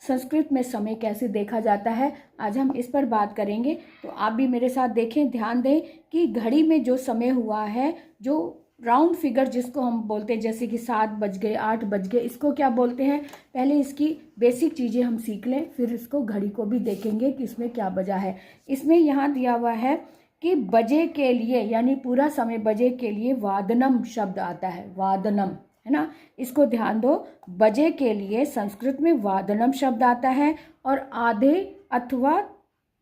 संस्कृत में समय कैसे देखा जाता है, आज हम इस पर बात करेंगे। तो आप भी मेरे साथ देखें, ध्यान दें कि घड़ी में जो समय हुआ है, जो राउंड फिगर जिसको हम बोलते हैं, जैसे कि 7 बज गए, 8 बज गए, इसको क्या बोलते हैं। पहले इसकी बेसिक चीज़ें हम सीख लें, फिर इसको घड़ी को भी देखेंगे कि इसमें क्या बजा है। इसमें यहाँ दिया हुआ है कि बजे के लिए, यानी पूरा समय बजे के लिए वादनम शब्द आता है, वादनम, है ना। इसको ध्यान दो, बजे के लिए संस्कृत में वादनम शब्द आता है। और आधे अथवा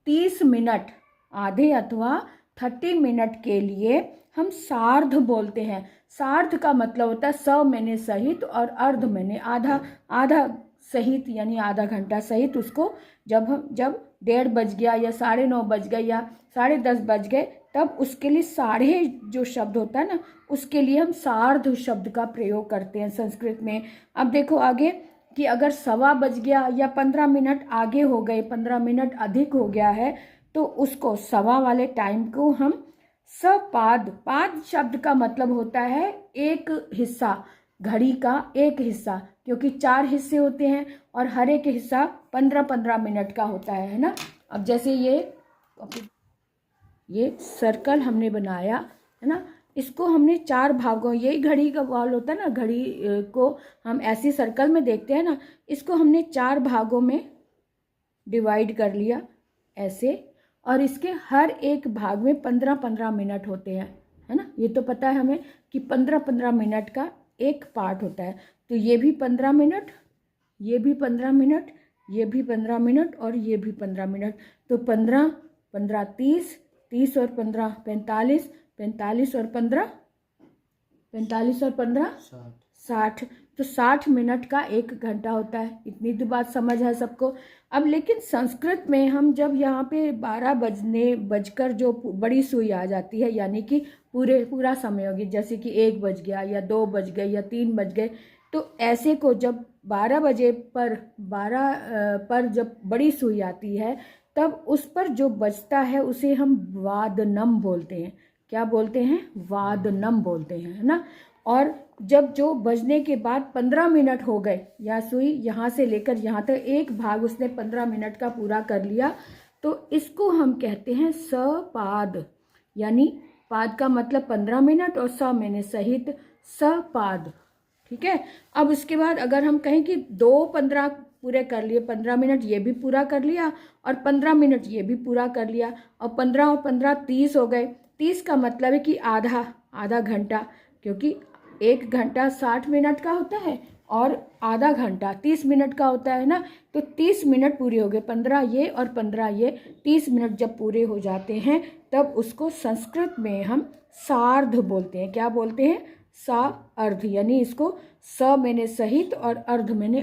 30 मिनट, आधे अथवा 30 मिनट के लिए हम सार्ध बोलते हैं। सार्ध का मतलब होता है स मैंने सहित और अर्ध मैंने आधा, आधा सहित यानी आधा घंटा सहित। उसको जब 1:30 बज गया या 9:30 बज गए या 10:30 बज गए, तब उसके लिए साढ़े जो शब्द होता है ना, उसके लिए हम सार्ध शब्द का प्रयोग करते हैं संस्कृत में। अब देखो आगे कि अगर 1:15 बज गया या 15 मिनट आगे हो गए, 15 मिनट अधिक हो गया है, तो उसको सवा वाले टाइम को हम सपाद, पाद शब्द का मतलब होता है एक हिस्सा, घड़ी का एक हिस्सा, क्योंकि 4 हिस्से होते हैं और हर एक हिस्सा 15-15 मिनट का होता है ना। अब जैसे ये सर्कल हमने बनाया है ना, इसको हमने 4 भागों, यही घड़ी का बॉल होता है ना, घड़ी को हम ऐसी सर्कल में देखते हैं ना, इसको हमने 4 भागों में डिवाइड कर लिया ऐसे, और इसके हर एक भाग में 15-15 मिनट होते हैं, है ना। ये तो पता है हमें कि 15-15 मिनट का एक पार्ट होता है। तो ये भी 15 मिनट, ये भी 15 मिनट, ये भी 15 मिनट और ये भी 15 मिनट। तो 15, 15, 30, 30 और 15 45, 45 और 15 45 और 15 60। तो 60 मिनट का 1 घंटा होता है। इतनी तो बात समझ है सबको। अब लेकिन संस्कृत में हम जब यहाँ पे 12 बजकर जो बड़ी सुई आ जाती है, यानी कि पूरा समय होगी, जैसे कि 1 बज गया या 2 बज गए या 3 बज गए, तो ऐसे को जब 12 बजे पर जब बड़ी सुई आती है, तब उस पर जो बजता है उसे हम वादनम बोलते हैं। क्या बोलते हैं? वादनम बोलते हैं, है ना। और जब जो बजने के बाद 15 मिनट हो गए, या सुई यहाँ से लेकर यहाँ तक एक भाग उसने 15 मिनट का पूरा कर लिया, तो इसको हम कहते हैं सपाद। यानी पाद का मतलब 15 मिनट और स मैंने सहित, सपाद। ठीक है। अब उसके बाद अगर हम कहें कि 2:15 पूरे कर लिए, 15 मिनट ये भी पूरा कर लिया और 15 मिनट ये भी पूरा कर लिया, और 15 और 15 30 हो गए। 30 का मतलब है कि आधा घंटा, क्योंकि 1 घंटा 60 मिनट का होता है और आधा घंटा 30 मिनट का होता है ना। तो 30 मिनट पूरे हो गए, 15 ये और 15 ये, 30 मिनट जब पूरे हो जाते हैं, तब उसको संस्कृत में हम सार्ध बोलते हैं। क्या बोलते हैं? सा अर्ध, यानी इसको स मैंने सहित और अर्ध मैंने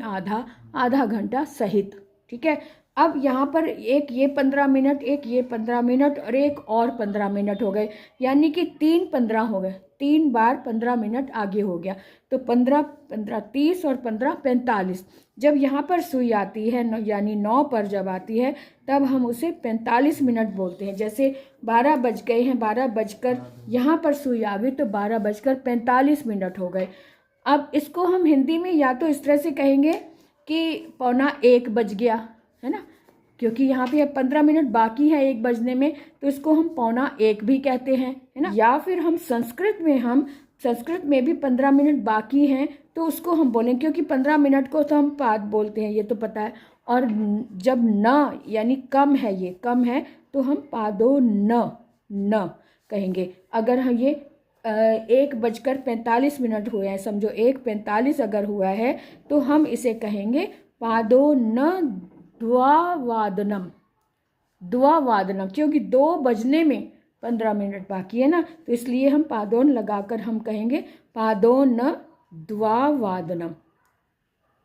आधा घंटा सहित। ठीक है। अब यहाँ पर एक ये 15 मिनट, एक ये 15 मिनट और एक और 15 मिनट हो गए, यानी कि 3 15 हो गए, 3 बार 15 मिनट आगे हो गया। तो 15 15 30 और 15 45। जब यहाँ पर सुई आती है, यानी 9 पर जब आती है, तब हम उसे 45 मिनट बोलते हैं। जैसे 12 बज गए हैं, 12 बजकर यहाँ पर सुई आ गई, तो 12 बजकर 45 मिनट हो गए। अब इसको हम हिंदी में या तो इस तरह से कहेंगे कि 1:15 बज गया, है ना, क्योंकि यहाँ पे 15 मिनट बाकी है 1 बजने में, तो इसको हम 1:15 भी कहते हैं, है ना। या फिर हम संस्कृत में भी 15 मिनट बाकी हैं, तो उसको हम बोलें, क्योंकि 15 मिनट को तो हम पाद बोलते हैं, ये तो पता है। और जब न यानी कम है, ये कम है, तो हम पादो न कहेंगे। अगर हम ये 1:45 हुए हैं, समझो 1:45 अगर हुआ है, तो हम इसे कहेंगे पादो न द्वावादनम, क्योंकि 2 बजने में 15 मिनट बाकी है ना, तो इसलिए हम पादोन लगाकर हम कहेंगे पादोन द्वावादनम।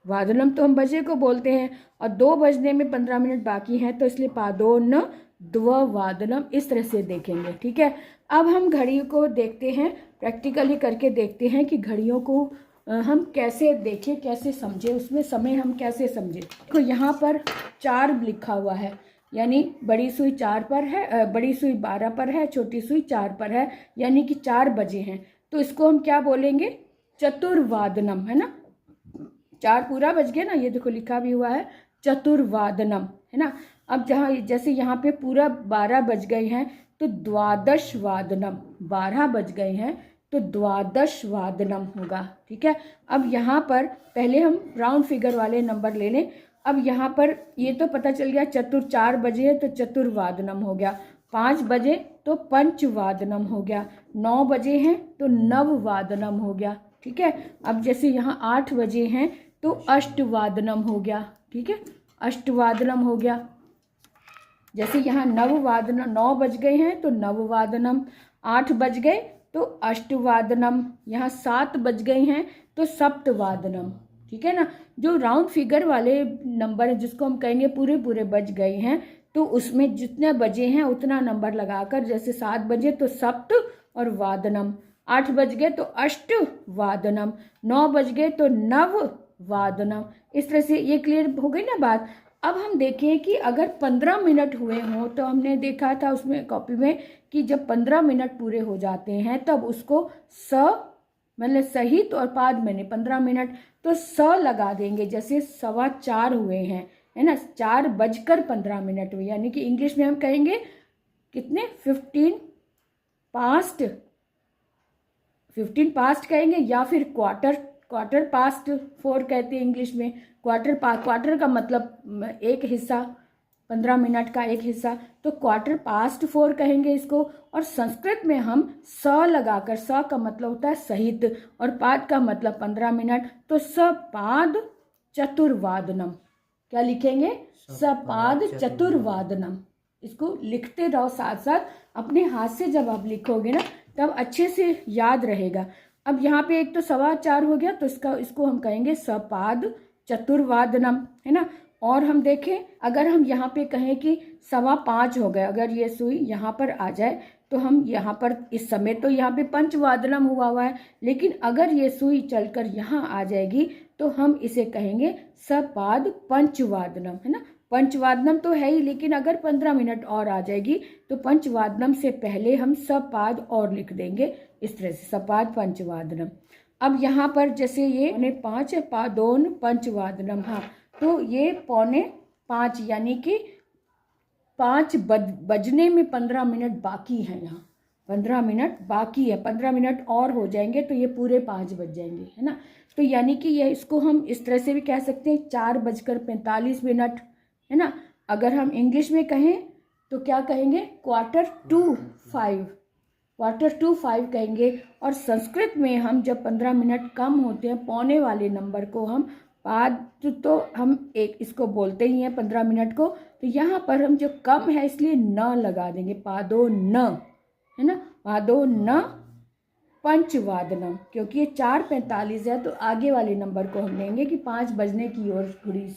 वादनम तो हम बजे को बोलते हैं, और 2 बजने में 15 मिनट बाकी हैं, तो इसलिए पादोन द्वावादनम, इस तरह से देखेंगे। ठीक है। अब हम घड़ी को देखते हैं, प्रैक्टिकली करके देखते हैं कि घड़ियों को हम कैसे देखें, कैसे समझें, उसमें समय हम कैसे समझें। तो यहाँ पर 4 लिखा हुआ है, यानी बड़ी सुई 4 पर है, बड़ी सुई 12 पर है, छोटी सुई 4 पर है, यानी कि 4 बजे हैं। तो इसको हम क्या बोलेंगे? चतुर्वादनम, है ना। 4 पूरा बज गया ना, ये देखो लिखा भी हुआ है चतुर्वादनम, है ना। अब जहाँ जैसे यहाँ पे पूरा 12 बज गए हैं तो द्वादश वादनम, 12 बज गए हैं तो द्वादश वादनम होगा, ठीक है। अब यहाँ पर पहले हम राउंड फिगर वाले नंबर ले लें। अब यहाँ पर ये तो पता चल गया 4 बजे है तो चतुर्वादनम हो गया, 5 बजे तो पंचवादनम हो गया, 9 बजे हैं तो नववादनम हो गया, ठीक है। अब जैसे यहाँ 8 बजे हैं तो अष्टवादनम हो गया, ठीक है, अष्टवादनम हो गया। जैसे यहाँ 9 बज गए हैं तो नववादनम, 8 बज गए तो अष्टवादनम, यहाँ 7 बज गए हैं तो सप्तवादनम, ठीक है ना। जो राउंड फिगर वाले नंबर है जिसको हम कहेंगे पूरे पूरे बज गए हैं, तो उसमें जितने बजे हैं उतना नंबर लगाकर, जैसे 7 बजे तो सप्त और वादनम, 8 बज गए तो अष्ट वादनम, 9 बज गए तो नव वादनम। इस तरह से ये क्लियर हो गई ना बात। अब हम देखें कि अगर 15 मिनट हुए हों, तो हमने देखा था उसमें कॉपी में कि जब 15 मिनट पूरे हो जाते हैं तब उसको मतलब सहित और पाद मैंने 15 मिनट तो लगा देंगे। जैसे 4:15 हुए हैं, है ना, 4:15 हुए, यानी कि इंग्लिश में हम कहेंगे कितने 15 पास्ट कहेंगे, या फिर क्वार्टर पास्ट 4 कहते हैं इंग्लिश में। क्वार्टर का मतलब एक हिस्सा, 15 मिनट का एक हिस्सा, तो क्वार्टर पास्ट 4 कहेंगे इसको। और संस्कृत में हम लगाकर, का मतलब होता है सहित और पाद का मतलब 15 मिनट, तो सपाद चतुर्वादनम। क्या लिखेंगे? सपाद चतुर्वादनम। इसको लिखते रहो साथ साथ, अपने हाथ से जब आप लिखोगे ना तब अच्छे से याद रहेगा। अब यहाँ पे एक तो 4:15 हो गया, तो इसको हम कहेंगे सपाद चतुर्वादनम, है ना। और हम देखें, अगर हम यहाँ पे कहें कि 5:15 हो गए, अगर ये सुई यहाँ पर आ जाए तो हम यहाँ पर इस समय तो यहाँ पे पंचवादनम हुआ है, लेकिन अगर ये सुई चलकर यहाँ आ जाएगी तो हम इसे कहेंगे सपाद पंचवादनम, है ना। पंचवादनम तो है ही, लेकिन अगर 15 मिनट और आ जाएगी तो पंचवादनम से पहले हम सपाद और लिख देंगे, इस तरह से सपाद पंचवादनम। अब यहाँ पर जैसे ये 5 है, पादोन पंचवादनम, हाँ, तो ये 4:45 यानी कि 5 बजने में 15 मिनट बाकी है, यहाँ 15 मिनट बाकी है, 15 मिनट और हो जाएंगे तो ये पूरे 5 बज जाएंगे, है ना। तो यानी कि ये इसको हम इस तरह से भी कह सकते हैं 4:45, है ना। अगर हम इंग्लिश में कहें तो क्या कहेंगे? 4:45 कहेंगे। और संस्कृत में हम जब 15 मिनट कम होते हैं, पौने वाले नंबर को हम पाद, तो हम एक इसको बोलते ही हैं 15 मिनट को, तो यहाँ पर हम जो कम है इसलिए न लगा देंगे, पादो न, है ना, पादो न पंचवादनम। क्योंकि ये 4:45 है तो आगे वाले नंबर को हम लेंगे कि 5 बजने की ओर थोड़ी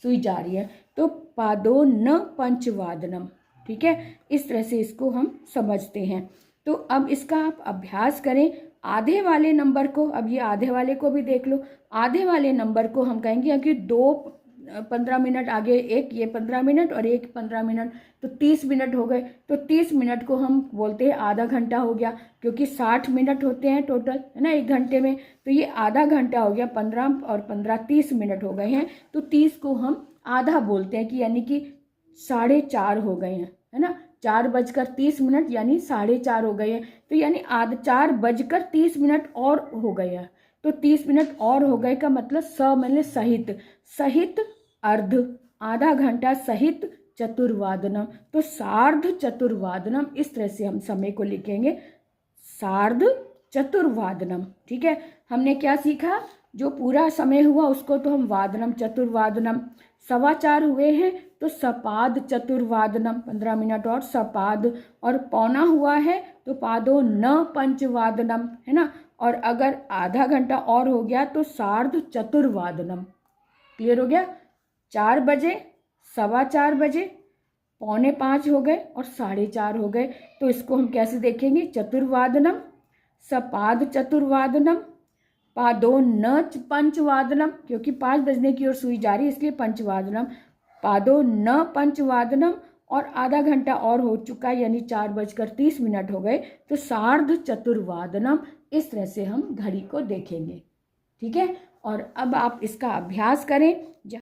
सुई जा रही है, तो पादो न पंचवादनम, ठीक है। इस तरह से इसको हम समझते हैं। तो अब इसका आप अभ्यास करें आधे वाले नंबर को। अब ये आधे वाले को भी देख लो। आधे वाले नंबर को हम कहेंगे कि 2 15 मिनट आगे, एक ये 15 मिनट और एक 15 मिनट, तो 30 मिनट हो गए। तो 30 मिनट को हम बोलते हैं आधा घंटा हो गया, क्योंकि 60 मिनट होते हैं टोटल, है ना, एक घंटे में। तो ये आधा घंटा हो गया, 15 और 15 30 मिनट हो गए हैं। तो 30 को हम आधा बोलते हैं कि यानी कि 4:30 हो गए हैं, है ना, 4:30 यानी 4:30 हो गए हैं। तो यानी 4:30 और हो गए हैं। तो 30 मिनट और हो गए का मतलब मतलब सहित अर्ध, आधा घंटा सहित चतुर्वादनम, तो सार्ध चतुर्वादनम। इस तरह से हम समय को लिखेंगे, सार्ध चतुर्वादनम, ठीक है। हमने क्या सीखा? जो पूरा समय हुआ उसको तो हम वादनम चतुर्वादनम, 4:15 हुए हैं तो सपाद चतुर्वादनम, 15 मिनट और सपाद, और पौना हुआ है तो पादो न पंचवादनम, है ना। और अगर आधा घंटा और हो गया तो सार्ध चतुर्वादनम। क्लियर हो गया? 4 बजे, 4:15 बजे, 4:45 हो गए और 4:30 हो गए, तो इसको हम कैसे देखेंगे? चतुर्वादनम, सपाद चतुर्वादनम, पादो न पंचवादनम, क्योंकि 5 बजने की ओर सुई जा रही है इसलिए पंचवादनम, पादो न पंचवादनम, और आधा घंटा और हो चुका है यानी 4:30 हो गए, तो सार्ध चतुर्वादनम। इस तरह से हम घड़ी को देखेंगे, ठीक है। और अब आप इसका अभ्यास करें।